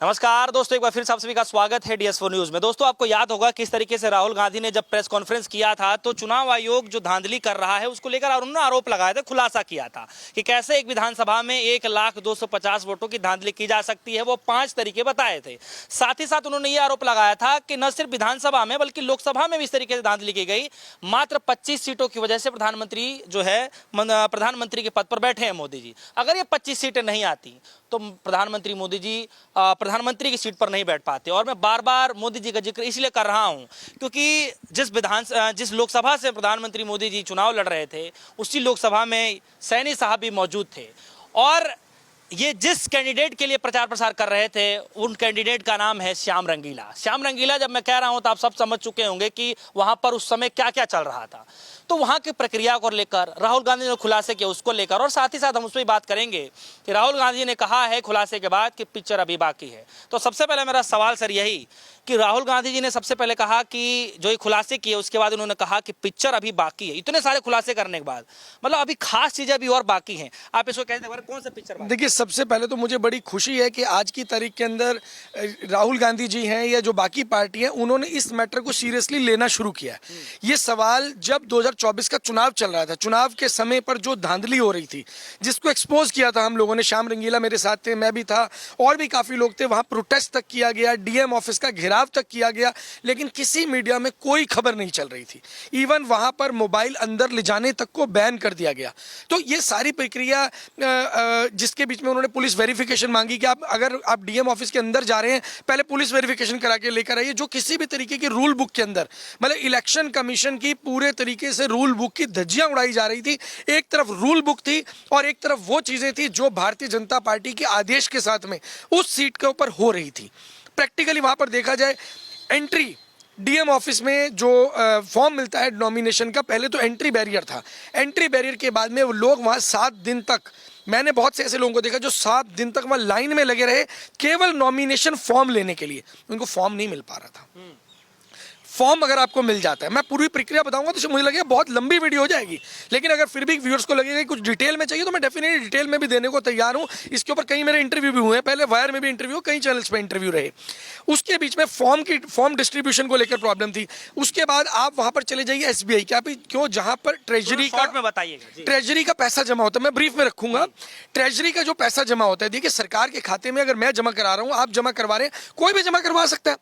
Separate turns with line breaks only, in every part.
नमस्कार दोस्तों, एक बार फिर से आप सभी का स्वागत है DS4 न्यूज में। दोस्तों, आपको याद होगा किस तरीके से राहुल गांधी ने जब प्रेस कॉन्फ्रेंस किया था तो चुनाव आयोग जो धांधली कर रहा है उसको लेकर उन्होंने आरोप लगाया था, खुलासा किया था कि कैसे एक विधानसभा में 1,250 वोटों की धांधली की जा सकती है। वो 5 तरीके बताए थे। साथ ही साथ उन्होंने ये आरोप लगाया था कि न सिर्फ विधानसभा में बल्कि लोकसभा में भी इस तरीके से धांधली की गई। मात्र 25 सीटों की वजह से प्रधानमंत्री जो है प्रधानमंत्री के पद पर बैठे हैं मोदी जी। अगर ये 25 सीटें नहीं आती तो प्रधानमंत्री मोदी जी प्रधानमंत्री की सीट पर नहीं बैठ पाते। और मैं बार बार मोदी जी का जिक्र इसलिए कर रहा हूं क्योंकि जिस लोकसभा से प्रधानमंत्री मोदी जी चुनाव लड़ रहे थे उसी लोकसभा में सैनी साहब भी मौजूद थे। और ये जिस कैंडिडेट के लिए प्रचार प्रसार कर रहे थे उन कैंडिडेट का नाम है श्याम रंगीला। श्याम रंगीला जब मैं कह रहा हूं तो आप सब समझ चुके होंगे कि वहां पर उस समय क्या क्या चल रहा था। तो वहां की प्रक्रिया को लेकर राहुल गांधी ने खुलासे किए उसको लेकर, और साथ ही साथ हम उस पर बात करेंगे कि राहुल गांधी ने कहा है खुलासे के बाद कि पिक्चर अभी बाकी है। तो सबसे पहले मेरा सवाल सर यही कि राहुल गांधी जी ने सबसे पहले कहा कि जो ये खुलासे किए उसके बाद उन्होंने कहा कि पिक्चर अभी बाकी है। इतने सारे खुलासे करने के बाद मतलब अभी खास चीजें अभी और बाकी हैं। आप इसको कहते हैं कौन सा पिक्चर?
देखिए, सबसे पहले तो मुझे बड़ी खुशी है कि आज की तारीख के अंदर राहुल गांधी जी हैं या जो बाकी पार्टी हैं उन्होंने इस मैटर को सीरियसली लेना शुरू किया। ये सवाल जब 2024 का चुनाव चल रहा था, चुनाव के समय पर जो धांधली हो रही थी जिसको एक्सपोज किया था हम लोगों ने, श्याम रंगीला मेरे साथ थे, मैं भी था और भी काफ़ी लोग थे, वहाँ प्रोटेस्ट तक किया गया, डीएम ऑफिस का घेराव तक किया गया, लेकिन किसी मीडिया में कोई खबर नहीं चल रही थी। इवन वहाँ पर मोबाइल अंदर ले जाने तक को बैन कर दिया गया। तो ये सारी प्रक्रिया जिसके बीच में उन्होंने पुलिस वेरिफिकेशन मांगी कि अगर आप डीएम ऑफिस के अंदर जा रहे हैं पहले पुलिस वेरिफिकेशन करा के लेकर आइए, जो किसी भी तरीके की रूल बुक के अंदर मतलब इलेक्शन कमीशन की पूरे तरीके से रूल बुक की धज्जियां उड़ाई जा रही थी। एक तरफ रूल बुक थी और एक तरफ वो चीजें थी जो भारतीय जनता पार्टी के आदेश के साथ में उस सीट के ऊपर हो रही थी। प्रैक्टिकली वहां पर देखा जाए, एंट्री डीएम ऑफिस में जो फॉर्म मिलता है नॉमिनेशन का, पहले तो एंट्री बैरियर था। एंट्री बैरियर के बाद में वो लोग वहाँ 7 दिन तक, मैंने बहुत से ऐसे लोगों को देखा जो 7 दिन तक वहाँ लाइन में लगे रहे केवल नॉमिनेशन फॉर्म लेने के लिए। उनको फॉर्म नहीं मिल पा रहा था। फॉर्म अगर आपको मिल जाता है, मैं पूरी प्रक्रिया बताऊंगा तो मुझे लगेगा बहुत लंबी वीडियो हो जाएगी, लेकिन अगर फिर भी व्यूअर्स को लगेगा कि कुछ डिटेल में चाहिए तो मैं डेफिनेटली डिटेल में भी देने को तैयार हूं। इसके ऊपर कई मेरे इंटरव्यू भी हुए हैं, पहले वायर में भी इंटरव्यू, कई चैनल्स पे इंटरव्यू रहे। उसके बीच में फॉर्म डिस्ट्रीब्यूशन को लेकर प्रॉब्लम थी। उसके बाद आप वहां पर चले जाइए SBI, क्या क्यों, जहां पर ट्रेजरी का बताइएगा, ट्रेजरी का पैसा जमा होता है, मैं ब्रीफ में रखूंगा। ट्रेजरी का जो पैसा जमा होता है, देखिए सरकार के खाते में अगर मैं जमा करा रहा हूं, आप जमा करवा रहे हैं, कोई भी जमा करवा सकता है।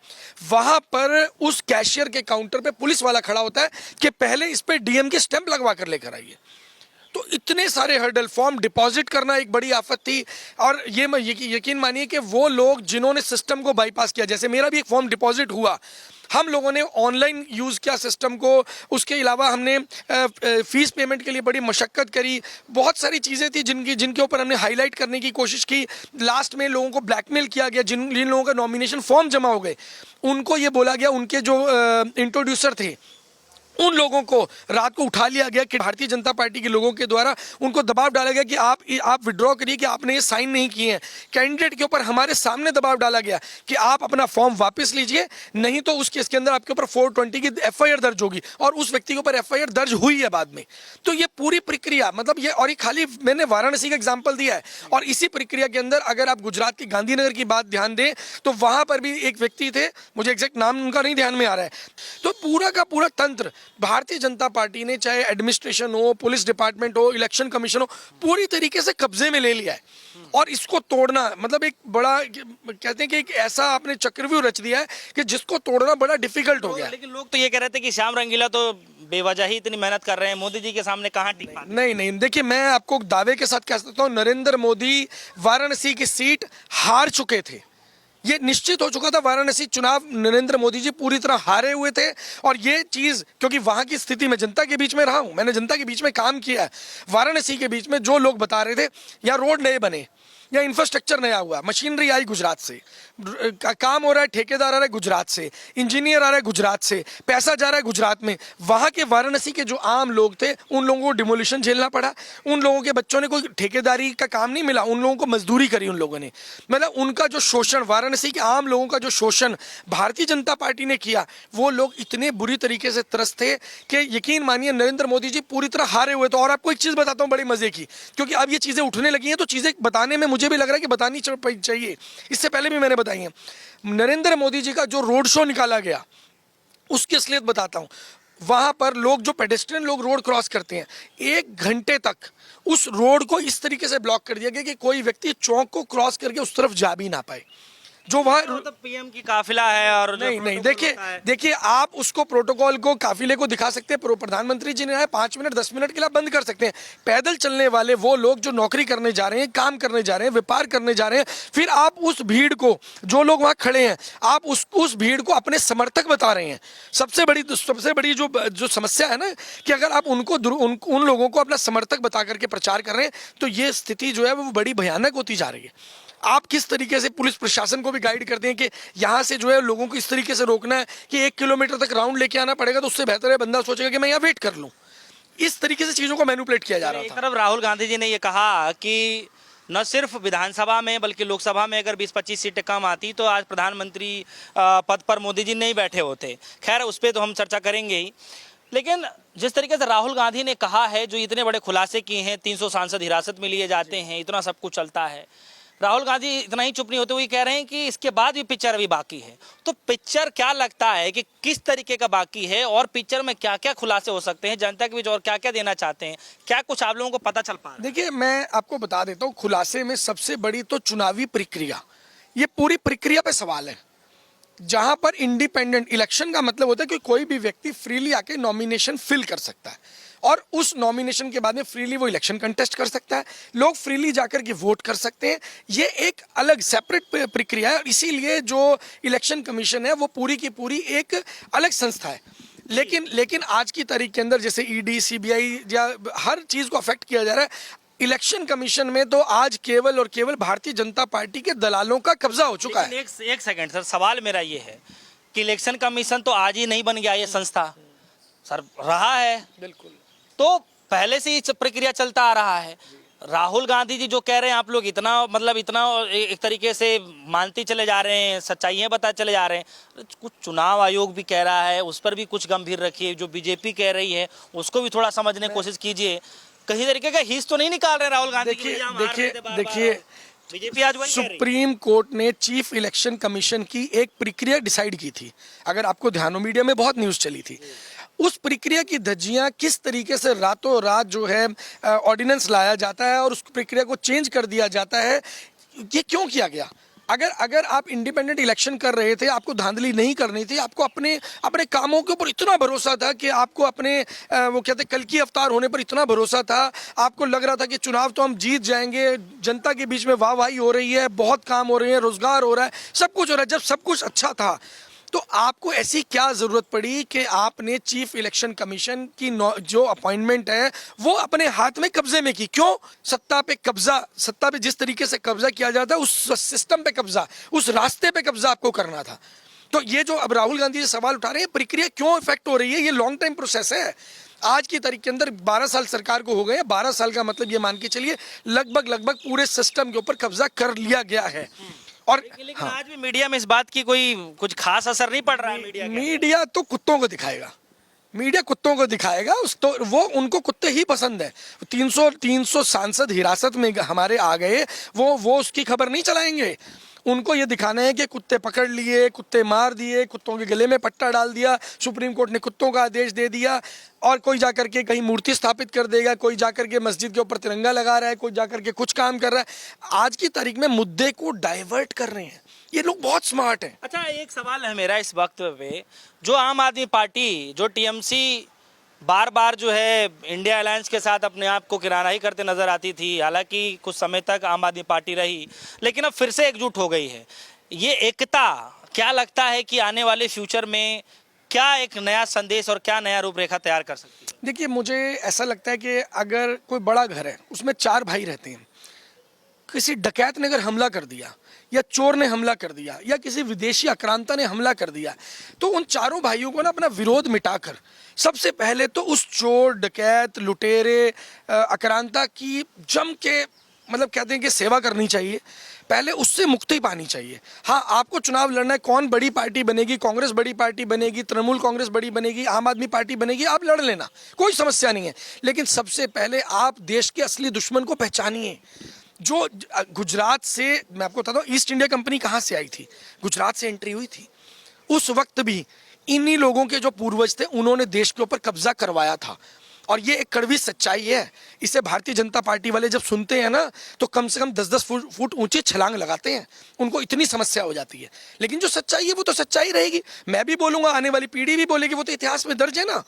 वहां पर उस कैशियर के काउंटर पे पुलिस वाला खड़ा होता है कि पहले इस पे डीएम की स्टैंप लगवा कर लेकर आइए। तो इतने सारे हर्डल, फॉर्म डिपॉजिट करना एक बड़ी आफत थी। और ये यकीन मानिए कि वो लोग जिन्होंने सिस्टम को बाईपास किया, जैसे मेरा भी एक फॉर्म डिपॉजिट हुआ, हम लोगों ने ऑनलाइन यूज़ किया सिस्टम को, उसके अलावा हमने फीस पेमेंट के लिए बड़ी मशक्क़त करी, बहुत सारी चीज़ें थी जिनके ऊपर हमने हाईलाइट करने की कोशिश की। लास्ट में लोगों को ब्लैकमेल किया गया, जिन लोगों का नॉमिनेशन फॉर्म जमा हो गए उनको ये बोला गया, उनके जो इंट्रोड्यूसर थे उन लोगों को रात को उठा लिया गया कि भारतीय जनता पार्टी के लोगों के द्वारा उनको दबाव डाला गया कि आप विड्रॉ करिए, कि आपने ये साइन नहीं किए हैं। कैंडिडेट के ऊपर हमारे सामने दबाव डाला गया कि आप अपना फॉर्म वापस लीजिए, नहीं तो उस केस के अंदर आपके ऊपर 420 की FIR दर्ज होगी। और उस व्यक्ति के ऊपर FIR दर्ज हुई है बाद में। तो ये पूरी प्रक्रिया मतलब ये, और ये खाली मैंने वाराणसी का एग्जाम्पल दिया है, और इसी प्रक्रिया के अंदर अगर आप गुजरात के गांधीनगर की बात ध्यान दें तो वहां पर भी एक व्यक्ति थे, मुझे एग्जैक्ट नाम उनका नहीं ध्यान में आ रहा है। तो पूरा का पूरा तंत्र भारतीय जनता पार्टी ने, चाहे एडमिनिस्ट्रेशन हो, पुलिस डिपार्टमेंट हो, इलेक्शन कमीशन हो, पूरी तरीके से कब्जे में ले लिया है। और इसको तोड़ना मतलब एक बड़ा, कहते हैं कि एक ऐसा आपने चक्रव्यूह रच दिया है कि जिसको तोड़ना बड़ा डिफिकल्ट हो गया।
लेकिन लोग तो ये कह रहे थे कि श्याम रंगीला तो बेवजह ही इतनी मेहनत कर रहे हैं, मोदी जी के सामने कहाँ टिक पाते?
नहीं, देखिए मैं आपको दावे के साथ कह सकता हूँ, नरेंद्र मोदी वाराणसी की सीट हार चुके थे। ये निश्चित हो चुका था, वाराणसी चुनाव नरेंद्र मोदी जी पूरी तरह हारे हुए थे। और ये चीज़, क्योंकि वहाँ की स्थिति में जनता के बीच में रहा हूँ, मैंने जनता के बीच में काम किया है। वाराणसी के बीच में जो लोग बता रहे थे या रोड नए बने या इंफ्रास्ट्रक्चर नया हुआ, मशीनरी आई गुजरात से, काम हो रहा है, ठेकेदार आ रहा है गुजरात से, इंजीनियर आ रहा है गुजरात से, पैसा जा रहा है गुजरात में, वहाँ के वाराणसी के जो आम लोग थे उन लोगों को डिमोलिशन झेलना पड़ा। उन लोगों के बच्चों ने कोई ठेकेदारी का काम नहीं मिला, उन लोगों को मजदूरी करी उन लोगों ने। मतलब उनका जो शोषण, वाराणसी के आम लोगों का जो शोषण भारतीय जनता पार्टी ने किया, वो लोग इतने बुरी तरीके से त्रस्त थे कि यकीन मानिए नरेंद्र मोदी जी पूरी तरह हारे हुए थे। और आपको एक चीज़ बताता हूँ बड़ी मजे की, क्योंकि अब ये चीज़ें उठने लगी हैं तो चीज़ें बताने में मुझे भी लग रहा है कि बतानी चाहिए, इससे पहले भी मैंने बताई है। नरेंद्र मोदी जी का जो रोड शो निकाला गया उसकी असलियत बताता हूँ। वहाँ पर लोग, जो पेडेस्ट्रियन लोग रोड क्रॉस करते हैं, 1 घंटे तक उस रोड को इस तरीके से ब्लॉक कर दिया गया कि कोई व्यक्ति चौक को क्रॉस करके उस तरफ जा भी ना पाए। जो वहाँ
मतलब पीएम की काफिला है और जो
नहीं नहीं,
प्रोटोकॉल होता है।
देखिए आप उसको प्रोटोकॉल को, काफिले को दिखा सकते हैं, प्रधानमंत्री जी ने 5 मिनट 10 मिनट के लिए आप बंद कर सकते हैं। पैदल चलने वाले वो लोग जो नौकरी करने जा रहे हैं, काम करने जा रहे हैं, व्यापार करने जा रहे हैं, फिर आप उस भीड़ को, जो लोग वहाँ खड़े हैं, आप उस भीड़ को अपने समर्थक बता रहे हैं। सबसे बड़ी जो समस्या है ना, कि अगर आप उन लोगों को अपना समर्थक बता करके प्रचार कर रहे हैं, तो ये स्थिति जो है वो बड़ी भयानक होती जा रही है। आप किस तरीके से पुलिस प्रशासन को भी गाइड करते हैं कि यहाँ से जो है लोगों को इस तरीके से रोकना है कि 1 किलोमीटर तक राउंड लेके आना पड़ेगा, तो उससे बेहतर है बंदा सोचेगा कि मैं यहाँ वेट कर लूँ। इस तरीके से चीज़ों को मैनिपुलेट किया जा रहा
एक
था।
तरफ राहुल गांधी जी ने ये कहा कि न सिर्फ विधानसभा में बल्कि लोकसभा में अगर 20-25 सीटें कम आती तो आज प्रधानमंत्री पद पर मोदी जी नहीं बैठे होते। खैर उस पर तो हम चर्चा करेंगे ही, लेकिन जिस तरीके से राहुल गांधी ने कहा है, जो इतने बड़े खुलासे किए हैं, 300 सांसद हिरासत में लिए जाते हैं, इतना सब कुछ चलता है, राहुल गांधी इतना ही चुप नहीं होते हुए कह रहे हैं कि इसके बाद भी पिक्चर अभी बाकी है। तो पिक्चर क्या लगता है कि किस तरीके का बाकी है और पिक्चर में क्या क्या खुलासे हो सकते हैं, जनता के बीच और क्या क्या देना चाहते हैं, क्या कुछ आप लोगों को पता चल पा रहा है?
देखिए मैं आपको बता देता हूँ, खुलासे में सबसे बड़ी तो चुनावी प्रक्रिया, ये पूरी प्रक्रिया पे सवाल है। जहां पर इंडिपेंडेंट इलेक्शन का मतलब होता है कि कोई भी व्यक्ति फ्रीली आके नॉमिनेशन फिल कर सकता है और उस नॉमिनेशन के बाद में फ्रीली वो इलेक्शन कंटेस्ट कर सकता है, लोग फ्रीली जाकर के वोट कर सकते हैं। ये एक अलग सेपरेट प्रक्रिया है और इसीलिए जो इलेक्शन कमीशन है वो पूरी की पूरी एक अलग संस्था है। लेकिन आज की तारीख के अंदर जैसे ईडी, सीबीआई या हर चीज को अफेक्ट किया जा रहा है, इलेक्शन कमीशन में तो आज केवल और केवल भारतीय जनता पार्टी के दलालों का कब्जा हो चुका है।
एक सेकंड सर, सवाल मेरा ये है कि इलेक्शन कमीशन तो आज ही नहीं बन गया, ये संस्था सर रहा है,
बिल्कुल,
तो पहले से ही प्रक्रिया चलता आ रहा है। राहुल गांधी जी जो कह रहे हैं, आप लोग इतना एक तरीके से मानते चले जा रहे हैं, सच्चाइयां बता चले जा रहे हैं। कुछ चुनाव आयोग भी कह रहा है, उस पर भी कुछ गंभीर रखिए। जो बीजेपी कह रही है उसको भी थोड़ा समझने की कोशिश कीजिए। कहीं तरीके का हिस्स तो नहीं निकाल रहे राहुल गांधी?
देखिए
बीजेपी आज वही कह रही है।
सुप्रीम कोर्ट ने चीफ इलेक्शन कमीशन की एक प्रक्रिया डिसाइड की थी, अगर आपको ध्यान हो, मीडिया में बहुत न्यूज़ चली थी। उस प्रक्रिया की धज्जियां किस तरीके से रातों रात जो है ऑर्डिनेंस लाया जाता है और उस प्रक्रिया को चेंज कर दिया जाता है, ये क्यों किया गया? अगर आप इंडिपेंडेंट इलेक्शन कर रहे थे, आपको धांधली नहीं करनी थी, आपको अपने कामों के ऊपर इतना भरोसा था कि आपको अपने वो कहते कल की अवतार होने पर इतना भरोसा था, आपको लग रहा था कि चुनाव तो हम जीत जाएंगे, जनता के बीच में वाहवाही हो रही है, बहुत काम हो रहे हैं, रोजगार हो रहा है, सब कुछ हो रहा है, जब सब कुछ अच्छा था तो आपको ऐसी क्या जरूरत पड़ी कि आपने चीफ इलेक्शन कमीशन की जो अपॉइंटमेंट है वो अपने हाथ में कब्जे में की? क्यों? सत्ता पे जिस तरीके से कब्जा किया जाता है, उस सिस्टम पे कब्जा, उस रास्ते पे कब्जा आपको करना था। तो ये जो अब राहुल गांधी जी सवाल उठा रहे हैं, प्रक्रिया क्यों इफेक्ट हो रही है, ये लॉन्ग टाइम प्रोसेस है। आज की तारीख के अंदर 12 साल सरकार को हो गए, 12 साल का मतलब ये मान के चलिए लगभग पूरे सिस्टम के ऊपर कब्जा कर लिया गया है। और
लेकिन आज भी मीडिया में इस बात की कुछ खास असर नहीं पड़ रहा है।
मीडिया तो कुत्तों को दिखाएगा, मीडिया कुत्तों को दिखाएगा, तो वो उनको कुत्ते ही पसंद है। 300 सांसद हिरासत में हमारे आ गए, वो उसकी खबर नहीं चलाएंगे। उनको ये दिखाना है कि कुत्ते पकड़ लिए, कुत्ते मार दिए, कुत्तों के गले में पट्टा डाल दिया, सुप्रीम कोर्ट ने कुत्तों का आदेश दे दिया, और कोई जाकर के कहीं मूर्ति स्थापित कर देगा, कोई जाकर के मस्जिद के ऊपर तिरंगा लगा रहा है, कोई जाकर के कुछ काम कर रहा है। आज की तारीख में मुद्दे को डाइवर्ट कर रहे हैं ये लोग, बहुत स्मार्ट हैं।
अच्छा, एक सवाल है मेरा इस वक्त पे, जो आम आदमी पार्टी, जो टीएमसी बार बार जो है इंडिया अलायंस के साथ अपने आप को किनारा ही करते नजर आती थी, हालांकि कुछ समय तक आम आदमी पार्टी रही, लेकिन अब फिर से एकजुट हो गई है। ये एकता क्या लगता है कि आने वाले फ्यूचर में क्या एक नया संदेश और क्या नया रूपरेखा तैयार कर सकती है?
देखिए मुझे ऐसा लगता है कि अगर कोई बड़ा घर है, उसमें 4 भाई रहते हैं, किसी डकैत ने अगर हमला कर दिया या चोर ने हमला कर दिया या किसी विदेशी आक्रांता ने हमला कर दिया, तो उन चारों भाइयों को ना अपना विरोध मिटाकर सबसे पहले तो उस चोर, डकैत, लुटेरे, आक्रांता की जम के मतलब कहते हैं कि सेवा करनी चाहिए, पहले उससे मुक्ति पानी चाहिए। हाँ, आपको चुनाव लड़ना है, कौन बड़ी पार्टी बनेगी, कांग्रेस बड़ी पार्टी बनेगी, तृणमूल कांग्रेस बड़ी बनेगी, आम आदमी पार्टी बनेगी, आप लड़ लेना, कोई समस्या नहीं है। लेकिन सबसे पहले आप देश के असली दुश्मन को पहचानिए। जो गुजरात से, मैं आपको बताता हूँ ईस्ट इंडिया कंपनी कहाँ से आई थी, गुजरात से एंट्री हुई थी। उस वक्त भी इन्हीं लोगों के जो पूर्वज थे उन्होंने देश के ऊपर कब्जा करवाया था, और ये एक कड़वी सच्चाई है। इसे भारतीय जनता पार्टी वाले जब सुनते हैं ना तो कम से कम 10-10 फुट ऊंचे छलांग लगाते हैं, उनको इतनी समस्या हो जाती है। लेकिन जो सच्चाई है वो तो सच्चाई रहेगी, मैं भी बोलूंगा, आने वाली पीढ़ी भी बोलेगी, वो तो इतिहास में दर्ज है ना।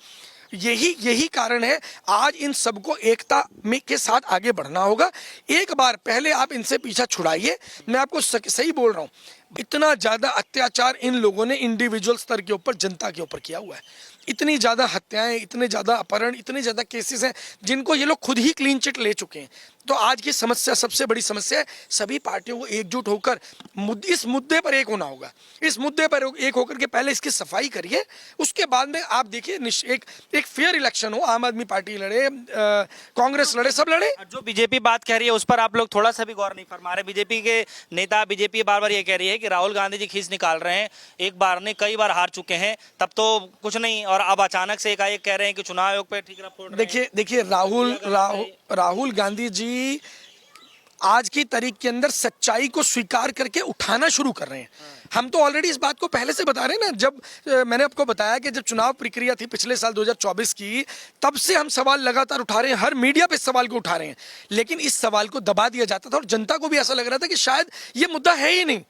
यही कारण है, आज इन सबको एकता में के साथ आगे बढ़ना होगा। एक बार पहले आप इनसे पीछा छुड़ाइए, मैं आपको सही बोल रहा हूँ, इतना ज्यादा अत्याचार इन लोगों ने इंडिविजुअल स्तर के ऊपर जनता के ऊपर किया हुआ है। इतनी ज्यादा हत्याएं, इतने ज्यादा अपहरण, इतने ज्यादा केसेस हैं जिनको ये लोग खुद ही क्लीन चिट ले चुके हैं। तो आज की समस्या, सबसे बड़ी समस्या है, सभी पार्टियों को एकजुट होकर इस मुद्दे पर एक होना होगा। इस मुद्दे पर एक होकर के पहले इसकी सफाई करिए, उसके बाद में आप देखिए एक फेयर इलेक्शन हो, आम आदमी पार्टी लड़े, कांग्रेस लड़े, सब लड़े।
जो बीजेपी बात कह रही है उस पर आप लोग थोड़ा सा भी गौर नहीं फरमा रहे। बीजेपी के नेता, बीजेपी बार बार ये कह रही है कि राहुल गांधी जी खींच निकाल रहे हैं, एक बार नहीं कई बार हार चुके हैं, तब तो कुछ नहीं, और अब अचानक से एकाएक कह रहे हैं कि चुनाव आयोग पे ठीकरा फोड़ रहे हैं।
देखिए राहुल गांधी जी आज की तारीख के अंदर सच्चाई को स्वीकार करके उठाना शुरू कर रहे हैं। हम तो ऑलरेडी इस बात को पहले से बता रहे हैं ना, जब मैंने आपको बताया कि जब चुनाव प्रक्रिया थी पिछले साल 2024 की, तब से हम सवाल लगातार उठा रहे हैं, हर मीडिया पे इस सवाल को उठा रहे हैं, लेकिन इस सवाल को दबा दिया जाता था और जनता को भी ऐसा लग रहा था कि शायद ये मुद्दा है ही नहीं।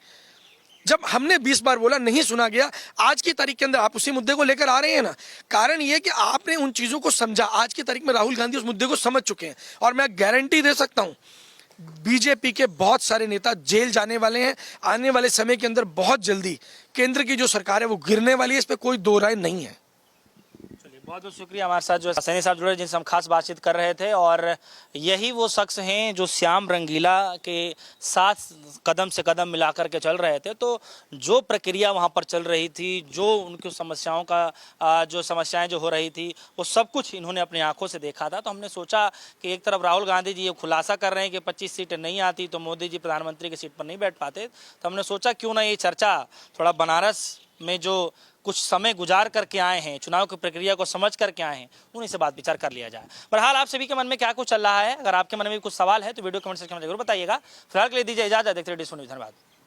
जब हमने 20 बार बोला, नहीं सुना गया, आज की तारीख के अंदर आप उसी मुद्दे को लेकर आ रहे हैं ना। कारण ये कि आपने उन चीजों को समझा। आज की तारीख में राहुल गांधी उस मुद्दे को समझ चुके हैं, और मैं गारंटी दे सकता हूं बीजेपी के बहुत सारे नेता जेल जाने वाले हैं। आने वाले समय के अंदर बहुत जल्दी केंद्र की जो सरकार है वो गिरने वाली है, इस पे कोई दो राय नहीं है।
बहुत बहुत शुक्रिया। हमारे साथ जो सैनी साहब जुड़े, जिनसे हम खास बातचीत कर रहे थे, और यही वो शख्स हैं जो श्याम रंगीला के साथ कदम से कदम मिलाकर के चल रहे थे। तो जो प्रक्रिया वहाँ पर चल रही थी, जो उनकी समस्याओं का जो समस्याएं जो हो रही थी, वो सब कुछ इन्होंने अपनी आंखों से देखा था। तो हमने सोचा कि एक तरफ राहुल गांधी जी ये खुलासा कर रहे हैं कि 25 सीटें नहीं आती तो मोदी जी प्रधानमंत्री की सीट पर नहीं बैठ पाते, तो हमने सोचा क्यों ना ये चर्चा थोड़ा बनारस में जो कुछ समय गुजार करके आए हैं, चुनाव की प्रक्रिया को समझ करके आए हैं, उन्हीं से बात विचार कर लिया जाए। बहरहाल आप सभी के मन में क्या कुछ चल रहा है, अगर आपके मन में कुछ सवाल है तो वीडियो कमेंट सेक्शन में जरूर बताइएगा। फिलहाल के लिए दीजिए इजाजत, देखते रहिए DS न्यूज़। धन्यवाद।